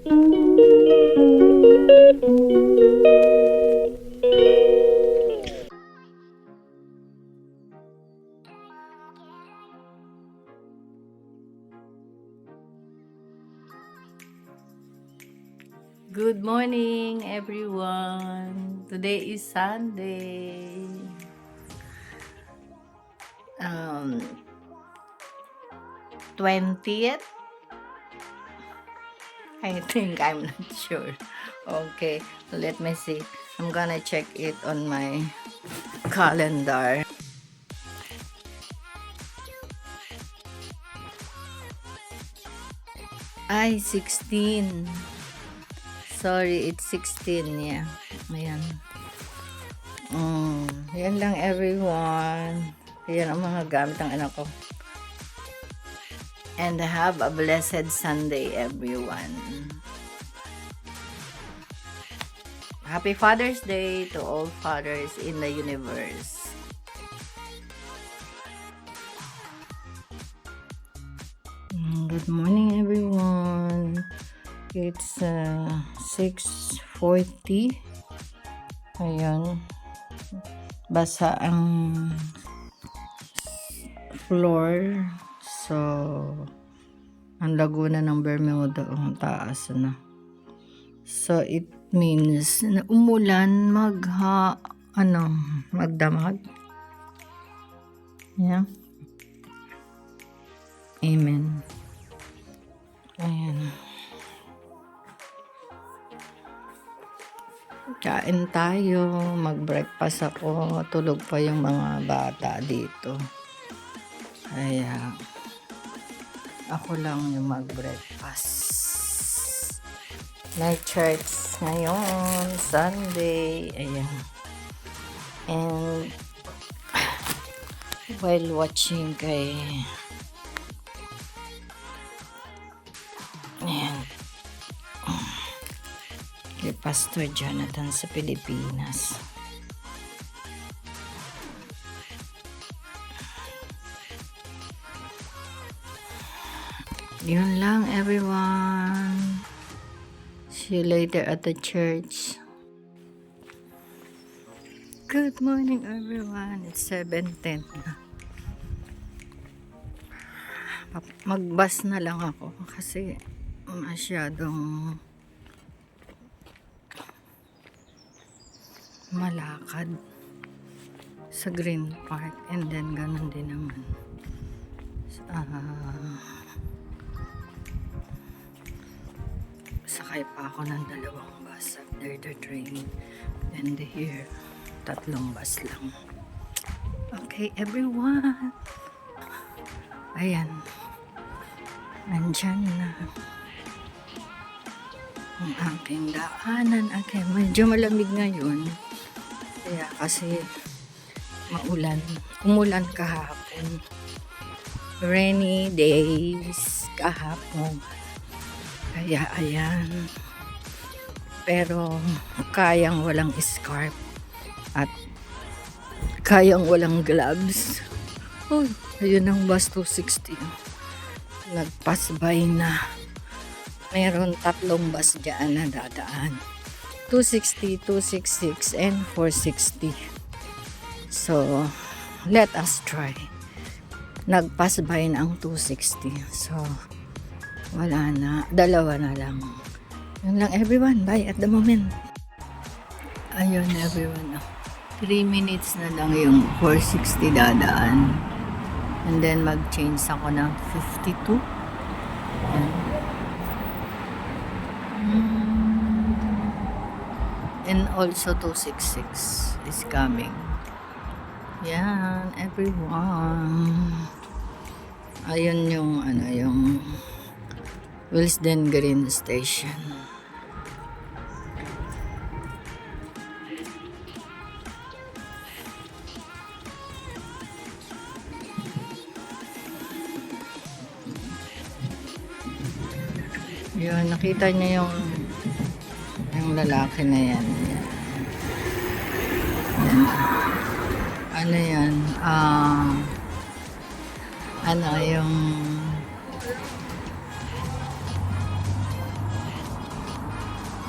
Good morning, everyone. Today is Sunday. Um, 20th? I think I'm not sure. Okay, let me see. I'm gonna check it on my calendar. Ay, 16. Sorry, it's 16. Yeah. Ayan. Yan lang, everyone. Yan ang mga gamit ng anak ko. And have a blessed Sunday, everyone. Happy Father's Day to all fathers in the universe. Good morning, everyone. It's 6:40. Ayan. Basa ang floor. So, ang Laguna ng Bermuda ang taas na. So, it means na umulan magdamag. Yeah. Amen. Ayan. Kain tayo, mag-breakfast ako, tulog pa yung mga bata dito. Kaya, ako lang yung mag-breakfast. Night church ngayon, Sunday, ayan. And, while watching kay, ayan, kay Pastor Jonathan sa Pilipinas. Yun lang, everyone. See you later at the church. Good morning, everyone. It's 7:10 na. Mag-bus na lang ako kasi masyadong malakad sa Green Park, and then ganun din naman sakay pa ako ng 2 bus after the train, and here 3 bus lang. Okay, everyone, ayan, nandyan na ang aking daanan. Okay, medyo malamig ngayon kaya kasi umulan kahapon, rainy days kahapon, kaya ayan, pero kayang walang scarf at kayang walang gloves. Oh, ayun ang bus 260, nagpass by na. Meron 3 bus dyan na dadaan, 260, 266 and 460. So let us try. Nagpass by na ang 260, so wala na, 2 na lang. Yun lang, everyone, bye at the moment. Ayun, everyone, 3 minutes na lang yung 460 dadaan, and then mag change ako ng 52. And also 266 is coming. Yan, everyone. Ayun yung yung Willesden Green Station. Yun, nakita niyo yung lalaki na yan. Ano yan?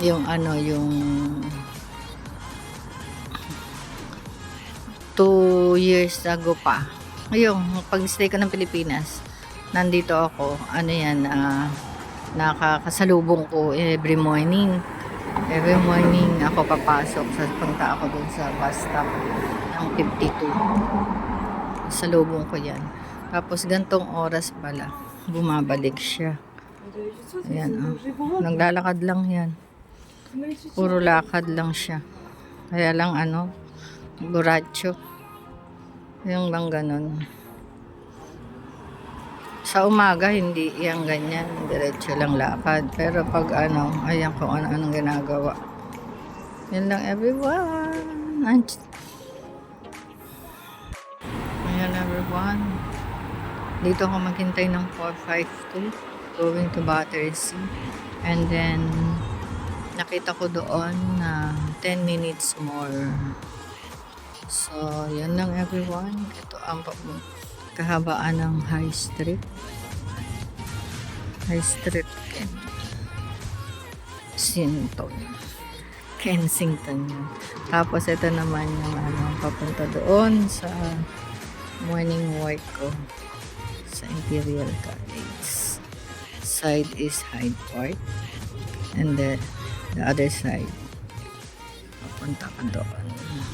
yung ano, yung 2 years ago pa. Ayun, pag-stay ko ng Pilipinas, nandito ako, ano yan, nakakasalubong ko every morning. Every morning ako papasok, sa punta ako dun sa bus stop ng 52. Salubong ko yan. Tapos gantong oras pala, bumabalik siya. Ayan, naglalakad lang yan. Puro lakad lang siya. Kaya lang ano, buracho. Yung lang ganun. Sa umaga, hindi yan ganyan. Diretso lang lakad. Pero pag ano, ayan kung ano-anong ginagawa. Yan lang everyone. Ayan everyone. Dito ako maghintay ng 452. Going to Battersea. And then, nakita ko doon na 10 minutes more. So, yan lang everyone. Ito ang kahabaan ng High Street. High Street Kensington. Tapos ito naman yung papunta doon sa morning work ko sa Imperial College. Side is Hyde Park. And the other side papunta ka doon.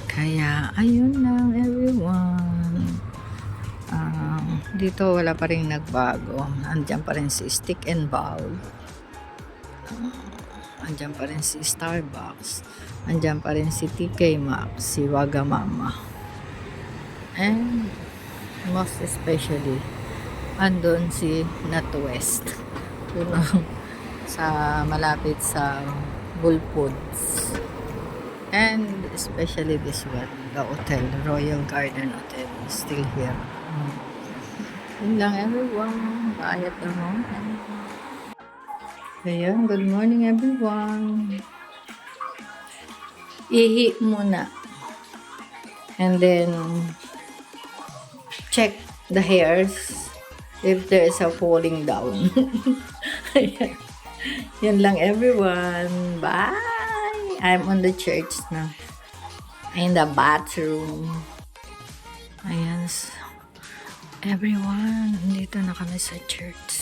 Kaya ayun lang everyone. Dito wala pa rin nagbago. Andiyan pa rin si Stick and Bowl. Andiyan pa rin si Starbucks. Andiyan pa rin si TK Maxx, si Wagamama. And most especially andun si NatWest. Sa malapit sa Bullfoods. And especially this one, the hotel, Royal Garden Hotel, is still here. Yun lang everyone. Kaayat naman. Ayan, good morning everyone. Ihi muna. And then, check the hairs if there is a falling down. Ayan. Yan lang everyone. Bye! I'm on the church na. In the bathroom. Ayan. Everyone, dito na kami sa church.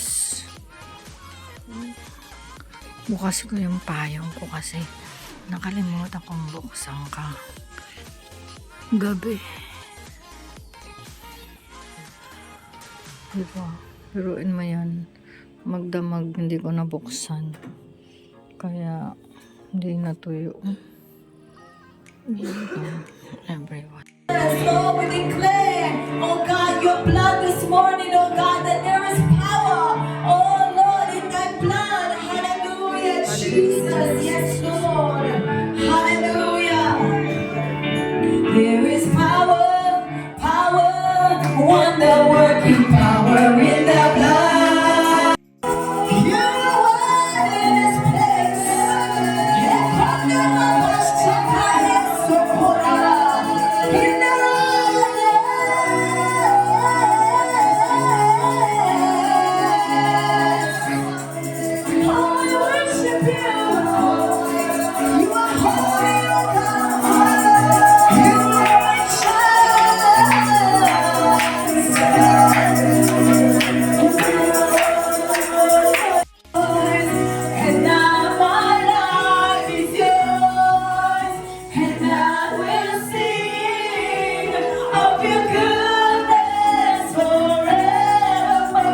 Bukas ko yung payong ko kasi nakalimutan kong buksan ka. Gabi. Diba? Piruin mo yan. Magdamag, hindi ko nabuksan. Kaya, hindi natuyo. Everyone. So we declare, oh God, your blood this morning, oh God, that there is power, oh Lord, in thy blood. Hallelujah, Jesus. Yes, Lord. Hallelujah. There is power, wonder-working power in the blood. You are in this place. And from the most high, so in the oh, we worship you. You are holy, oh God. You are and now my life is yours, and I will sing of your goodness forever.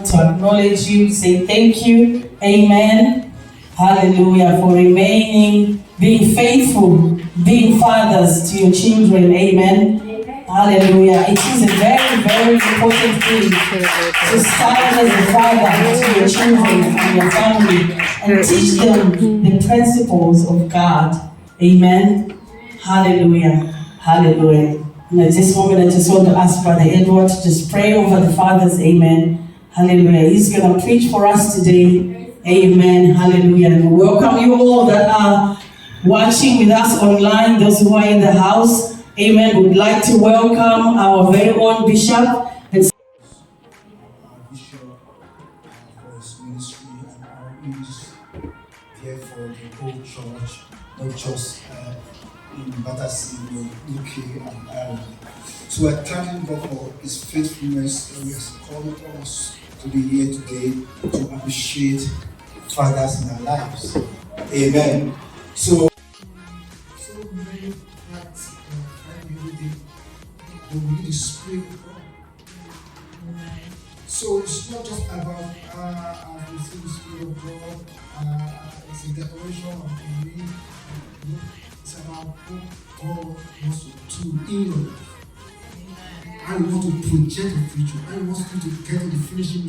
To acknowledge you, say thank you, amen, hallelujah, for remaining, being faithful, being fathers to your children, amen, hallelujah. It is a very, very important thing to stand as a father to your children and your family and teach them the principles of God, amen, hallelujah, hallelujah. And at this moment, I just want to ask Brother Edward to just pray over the fathers, amen. Hallelujah. He's going to preach for us today. Amen. Hallelujah. And we welcome you all that are watching with us online, those who are in the house. Amen. We'd like to welcome our very own Bishop. Bishop, for his ministry and outreach here for the whole church, not just in Battersea, in the UK and Ireland. So we're thanking God for His faithfulness and He has called us to be here today to appreciate fathers in our lives. Amen. So many parts find everything, but we need to speak. So it's not just about receiving the Spirit of God, it's a declaration of the name. It's about what God wants to do in your life. I want to project the future. I want you to get to the finishing.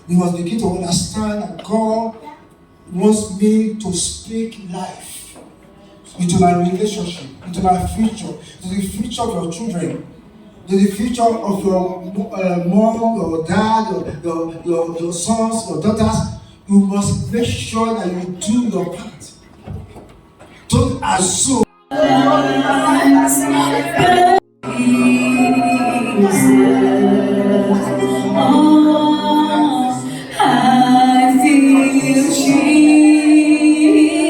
We must begin to understand that God wants me to speak life into my relationship, into my future, to the future of your children, to the future of your mom, your dad, your sons, your daughters. You must make sure that you do your part. Don't assume. I feel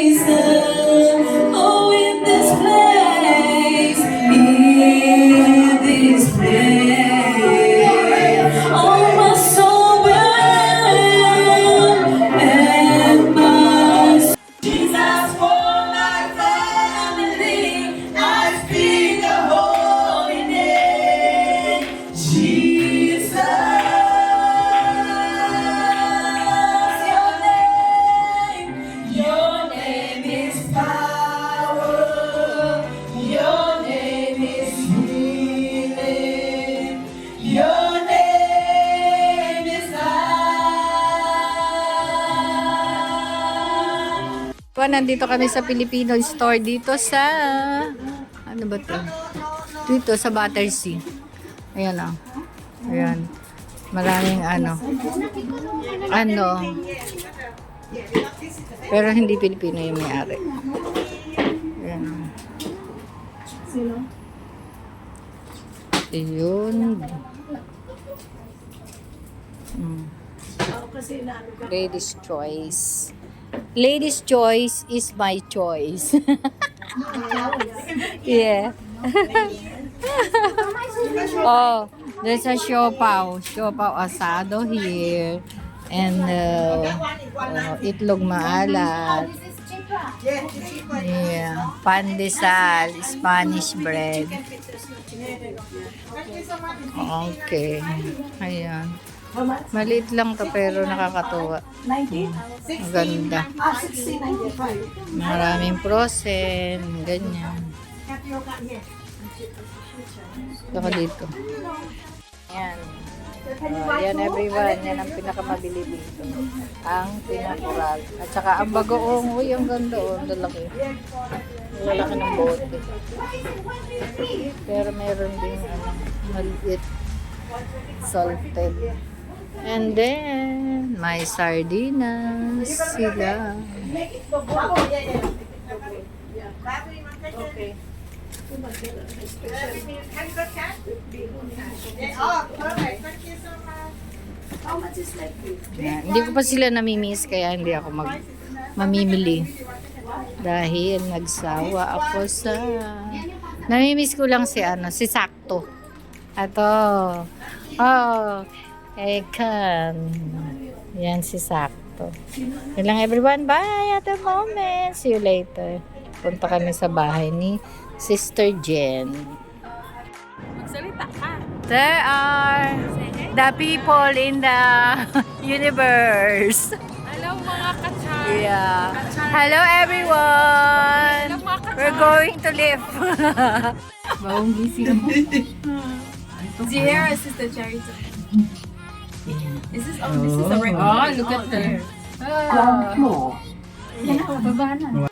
Jesus, oh, in this place, oh, my soul burns, and my Jesus for my family, I speak the holy name, Jesus. Your name is power. Your name is healing. Your name is life. Nandito kami sa Filipino store dito sa ano ba to? Dito sa Battersea. Ayan oh. Ayan. Maraming ano. Pero hindi Pilipino yung may-ari. Ayan. Ayun. Ladies' choice. Ladies' choice is my choice. Yeah. Oh, there's a siopaw asado here, and itlog maalat. Yeah, pandesal, Spanish bread. Okay. Ayan. Maliit lang to pero nakakatuwa. Maganda. Maraming frozen, ganyan. Saka dito. Ayan. Yan everyone, yan ang pinakamabili dito. Ang pinakural. At saka ang bagoong, uy, ang ganda oh, ang lalaki. Ang lalaki ng bote. Pero meron din maliit salted. And then, may sardinas sila. Okay. Yan. Hindi ko pa sila namimiss kaya hindi ako mamimili. Dahil nagsawa ako sa namimiss ko lang si Sakto. Ato. Oh, Ekan. Yan si Sakto. Yun lang everyone. Bye at the moment. See you later. Punta kami sa bahay ni Sister Jen. Magsalita ka. There are the people in the universe. Hello mga kachar. Yeah. Hello everyone. Hello, mga kachar. We're going to live. Bawang gising mo. Sierra is the cherry. This is the right. Oh, look at her. Baba na.